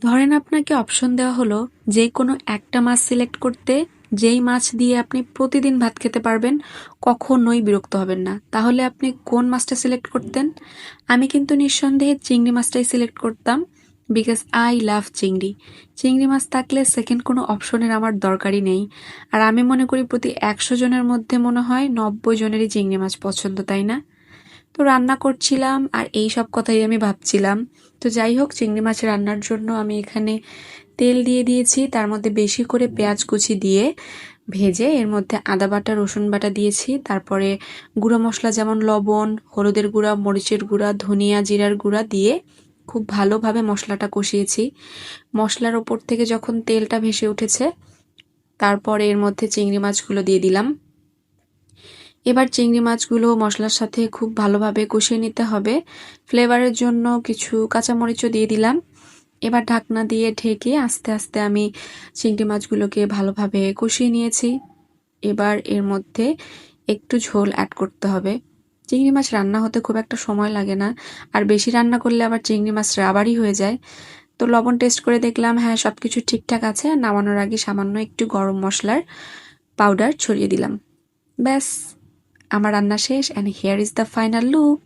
ধরেন আপনাকে অপশন দেওয়া হলো যে কোনো একটা মাছ সিলেক্ট করতে, যেই মাছ দিয়ে আপনি প্রতিদিন ভাত খেতে পারবেন, কখনোই বিরক্ত হবেন না। তাহলে আপনি কোন মাছটা সিলেক্ট করতেন? আমি কিন্তু নিঃসন্দেহে চিংড়ি মাছটাই সিলেক্ট করতাম, বিকজ আই লাভ চিংড়ি। চিংড়ি মাছ থাকলে সেকেন্ড কোনো অপশনের আমার দরকারই নেই। আর আমি মনে করি প্রতি 100 জনের মধ্যে মনে হয় 90 জনেরই চিংড়ি মাছ পছন্দ, তাই না? তো রান্না করছিলাম আর এই সব কথাই আমি ভাবছিলাম। তো যাই হোক, চিংড়ি মাছ রান্নার জন্য আমি এখানে তেল দিয়ে দিয়েছি, তার মধ্যে বেশি করে পেঁয়াজ কুচি দিয়ে ভেজে এর মধ্যে আদা বাটা রসুন বাটা দিয়েছি। তারপরে গুঁড়ো মশলা যেমন লবণ, হলুদের গুঁড়া, মরিচের গুঁড়া, ধনিয়া জিরার গুঁড়া দিয়ে খুব ভালোভাবে মশলাটা কষিয়েছি। মশলার ওপর থেকে যখন তেলটা ভেসে উঠেছে, তারপরে এর মধ্যে চিংড়ি মাছগুলো দিয়ে দিলাম। এবার চিংড়ি মাছগুলো মশলার সাথে খুব ভালোভাবে কষিয়ে নিতে হবে। ফ্লেভারের জন্য কিছু কাঁচামরিচও দিয়ে দিলাম। এবার ঢাকনা দিয়ে ঢেকে আস্তে আস্তে আমি চিংড়ি মাছগুলোকে ভালোভাবে কষিয়ে নিয়েছি। এবার এর মধ্যে একটু ঝোল অ্যাড করতে হবে। চিংড়ি মাছ রান্না হতে খুব একটা সময় লাগে না, আর বেশি রান্না করলে আবার চিংড়ি মাছ রাবারই হয়ে যায়। তো লবণ টেস্ট করে দেখলাম হ্যাঁ, সব কিছু ঠিকঠাক আছে। নামানোর আগে সামান্য একটু গরম মশলার পাউডার ছড়িয়ে দিলাম। ব্যাস, আমার রান্না শেষ, and here is the final look.